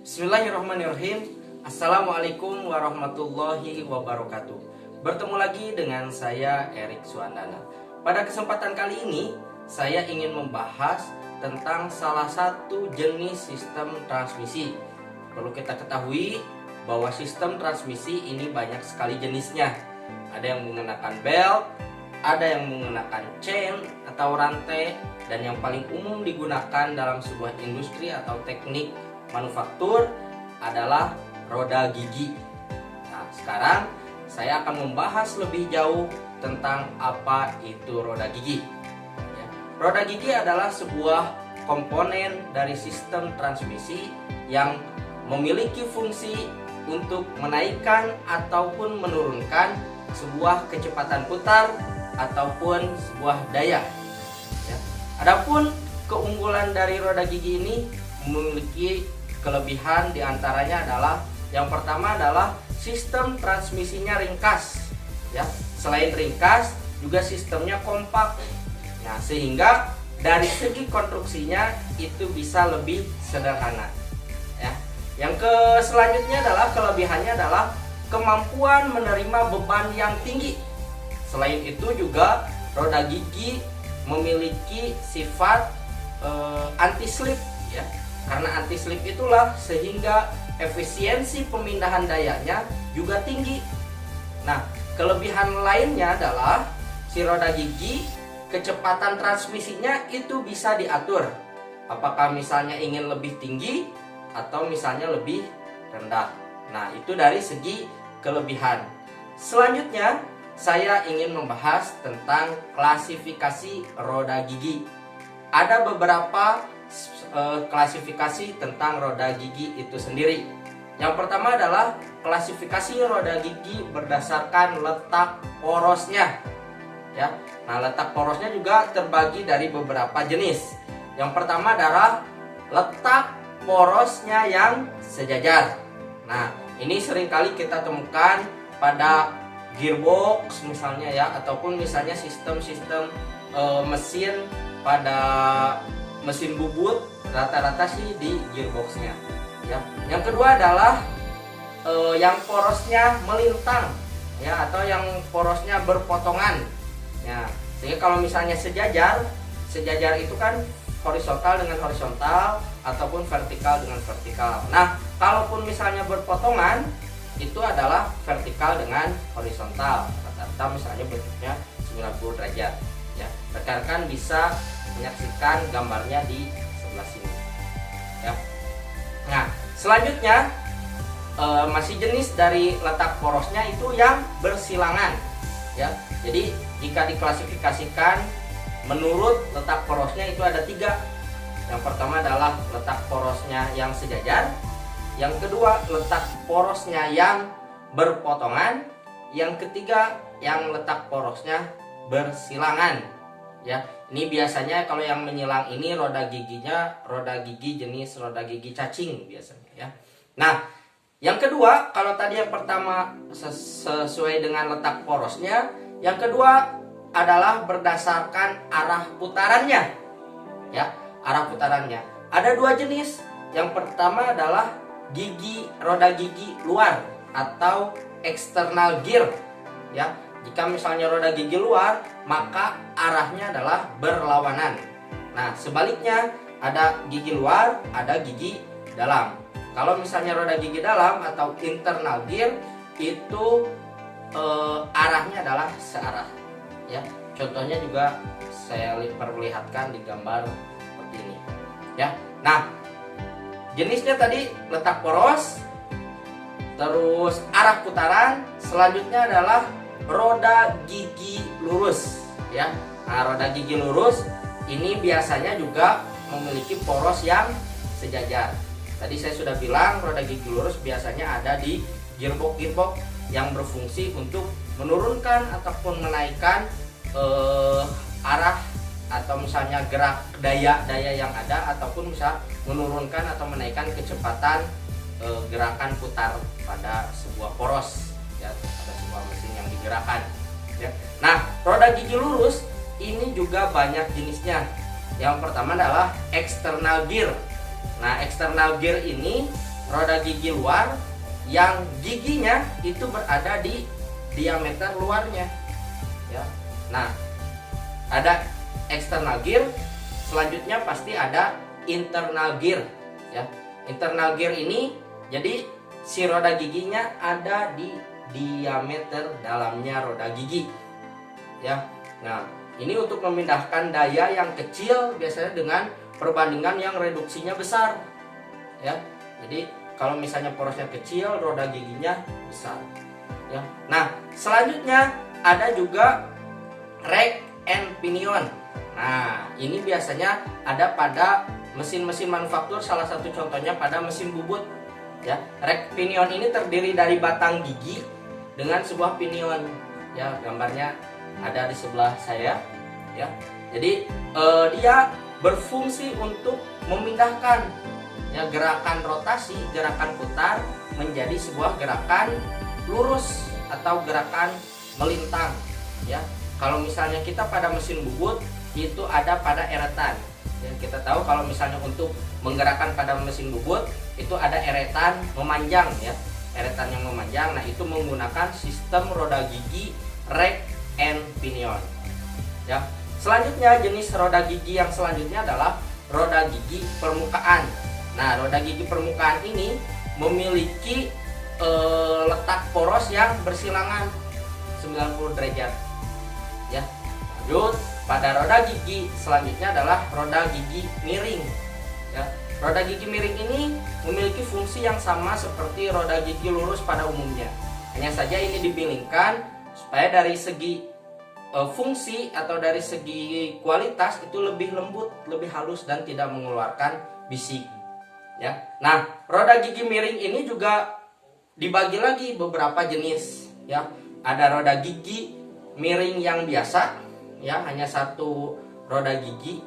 Bismillahirrahmanirrahim. Assalamualaikum warahmatullahi wabarakatuh. Bertemu lagi dengan saya Erik Suandana. Pada kesempatan kali ini saya ingin membahas tentang salah satu jenis sistem transmisi. Perlu kita ketahui bahwa sistem transmisi ini banyak sekali jenisnya. Ada yang menggunakan belt, ada yang menggunakan chain atau rantai, dan yang paling umum digunakan dalam sebuah industri atau teknik manufaktur adalah roda gigi. Nah, sekarang saya akan membahas lebih jauh tentang apa itu roda gigi. Ya, roda gigi adalah sebuah komponen dari sistem transmisi yang memiliki fungsi untuk menaikkan ataupun menurunkan sebuah kecepatan putar ataupun sebuah daya. Ya. Adapun keunggulan dari roda gigi ini memiliki kelebihan, diantaranya adalah yang pertama adalah sistem transmisinya ringkas, ya. Selain ringkas, juga sistemnya kompak. Nah, sehingga dari segi konstruksinya itu bisa lebih sederhana, ya. Yang selanjutnya adalah kelebihannya adalah kemampuan menerima beban yang tinggi. Selain itu juga roda gigi memiliki sifat anti slip, ya. Karena anti slip itulah sehingga efisiensi pemindahan dayanya juga tinggi. Nah, kelebihan lainnya adalah si roda gigi kecepatan transmisinya itu bisa diatur. Apakah misalnya ingin lebih tinggi atau misalnya lebih rendah. Nah, itu dari segi kelebihan. Selanjutnya saya ingin membahas tentang klasifikasi roda gigi. Ada beberapa klasifikasi tentang roda gigi itu sendiri. Yang pertama adalah klasifikasi roda gigi berdasarkan letak porosnya, ya. Nah, letak porosnya juga terbagi dari beberapa jenis. Yang pertama adalah letak porosnya yang sejajar. Nah, ini seringkali kita temukan pada gearbox misalnya, ya, ataupun misalnya sistem-sistem mesin pada mesin bubut, rata-rata sih di gearboxnya, ya. Yang kedua adalah yang porosnya melintang, ya, atau yang porosnya berpotongan, ya. Sehingga kalau misalnya sejajar itu kan horizontal dengan horizontal ataupun vertikal dengan vertikal. Nah, kalaupun misalnya berpotongan itu adalah vertikal dengan horizontal, rata-rata misalnya bentuknya 90 derajat, ya. Rekan-rekan bisa menyaksikan gambarnya di sebelah sini, ya. Nah, selanjutnya masih jenis dari letak porosnya itu yang bersilangan, ya. Jadi jika diklasifikasikan menurut letak porosnya itu ada 3. Yang pertama adalah letak porosnya yang sejajar. Yang kedua, letak porosnya yang berpotongan. Yang ketiga, yang letak porosnya bersilangan, ya. Ini biasanya kalau yang menyilang ini roda giginya roda gigi jenis roda gigi cacing biasanya, ya. Nah, yang kedua, kalau tadi yang pertama sesuai dengan letak porosnya, yang kedua adalah berdasarkan arah putarannya, ya. Arah putarannya ada 2 jenis. Yang pertama adalah roda gigi luar atau external gear, ya. Jika misalnya roda gigi luar, maka arahnya adalah berlawanan. Nah, sebaliknya ada gigi luar, ada gigi dalam. Kalau misalnya roda gigi dalam atau internal gear itu arahnya adalah searah, ya. Contohnya juga saya perlihatkan di gambar seperti ini, ya. Nah, jenisnya tadi letak poros, terus arah putaran, selanjutnya adalah roda gigi lurus, ya. Nah, roda gigi lurus ini biasanya juga memiliki poros yang sejajar. Tadi saya sudah bilang roda gigi lurus biasanya ada di gearbox yang berfungsi untuk menurunkan ataupun menaikkan arah atau misalnya gerak daya yang ada, ataupun bisa menurunkan atau menaikkan kecepatan gerakan putar pada sebuah poros, ya, pada sebuah mesin yang digerakkan, ya. Nah, roda gigi lurus ini juga banyak jenisnya. Yang pertama adalah external gear. Nah, external gear ini roda gigi luar yang giginya itu berada di diameter luarnya ya. Nah, ada external gear, selanjutnya pasti ada internal gear ya. Internal gear ini jadi si roda giginya ada di diameter dalamnya roda gigi ya. Nah, ini untuk memindahkan daya yang kecil biasanya dengan perbandingan yang reduksinya besar ya. Jadi kalau misalnya porosnya kecil, roda giginya besar ya. Nah, selanjutnya ada juga rack and pinion. Nah, ini biasanya ada pada mesin-mesin manufaktur, salah satu contohnya pada mesin bubut ya. Rack pinion ini terdiri dari batang gigi dengan sebuah pinion ya, gambarnya ada di sebelah saya ya. Jadi dia berfungsi untuk memindahkan ya gerakan rotasi, gerakan putar menjadi sebuah gerakan lurus atau gerakan melintang ya. Kalau misalnya kita pada mesin bubut itu ada pada eretan ya, kita tahu kalau misalnya untuk menggerakkan pada mesin bubut itu ada eretan memanjang ya, eretan yang memanjang. Nah, itu menggunakan sistem roda gigi rack and pinion ya. Selanjutnya jenis roda gigi yang selanjutnya adalah roda gigi permukaan. Nah, roda gigi permukaan ini memiliki letak poros yang bersilangan 90 derajat ya. Lanjut, pada roda gigi selanjutnya adalah roda gigi miring ya. Roda gigi miring ini memiliki fungsi yang sama seperti roda gigi lurus pada umumnya. Hanya saja ini dibilingkan supaya dari segi fungsi atau dari segi kualitas itu lebih lembut, lebih halus dan tidak mengeluarkan bisik ya. Nah, roda gigi miring ini juga dibagi lagi beberapa jenis ya. Ada roda gigi miring yang biasa ya, hanya satu roda gigi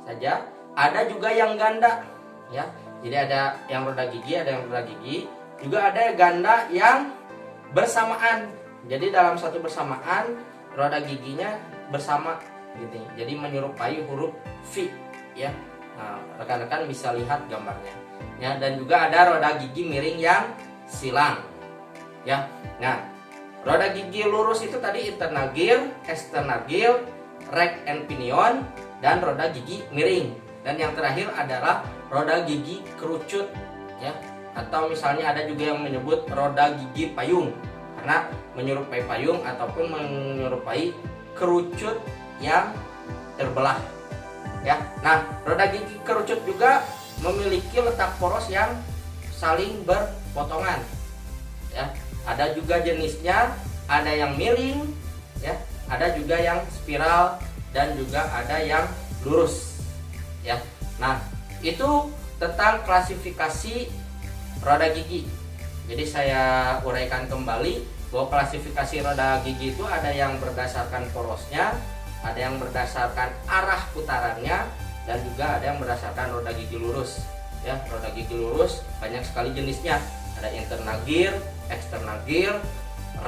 saja. Ada juga yang ganda ya. Jadi ada yang roda gigi, ada yang roda gigi. Juga ada ganda yang bersamaan. Jadi dalam satu bersamaan roda giginya bersama gitu. Jadi menyerupai huruf V ya. Nah, rekan-rekan bisa lihat gambarnya ya. Dan juga ada roda gigi miring yang silang ya. Nah, roda gigi lurus itu tadi internal gear, external gear, rack and pinion, dan roda gigi miring. Dan yang terakhir adalah roda gigi kerucut ya. Atau misalnya ada juga yang menyebut roda gigi payung karena menyerupai payung ataupun menyerupai kerucut yang terbelah ya. Nah, roda gigi kerucut juga memiliki letak poros yang saling berpotongan ya. Ada juga jenisnya, ada yang miring ya, ada juga yang spiral dan juga ada yang lurus ya. Nah, itu tentang klasifikasi roda gigi. Jadi saya uraikan kembali bahwa klasifikasi roda gigi itu ada yang berdasarkan porosnya, ada yang berdasarkan arah putarannya, dan juga ada yang berdasarkan roda gigi lurus ya. Roda gigi lurus banyak sekali jenisnya. Ada internal gear, external gear,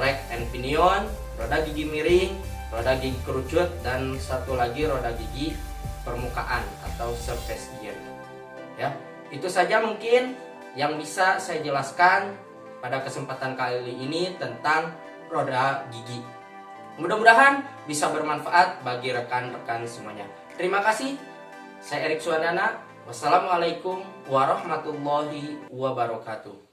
rack and pinion, roda gigi miring, roda gigi kerucut, dan satu lagi roda gigi permukaan atau surface gear ya. Itu saja mungkin yang bisa saya jelaskan pada kesempatan kali ini tentang roda gigi. Mudah-mudahan bisa bermanfaat bagi rekan-rekan semuanya. Terima kasih. Saya Erik Suandana. Wassalamualaikum warahmatullahi wabarakatuh.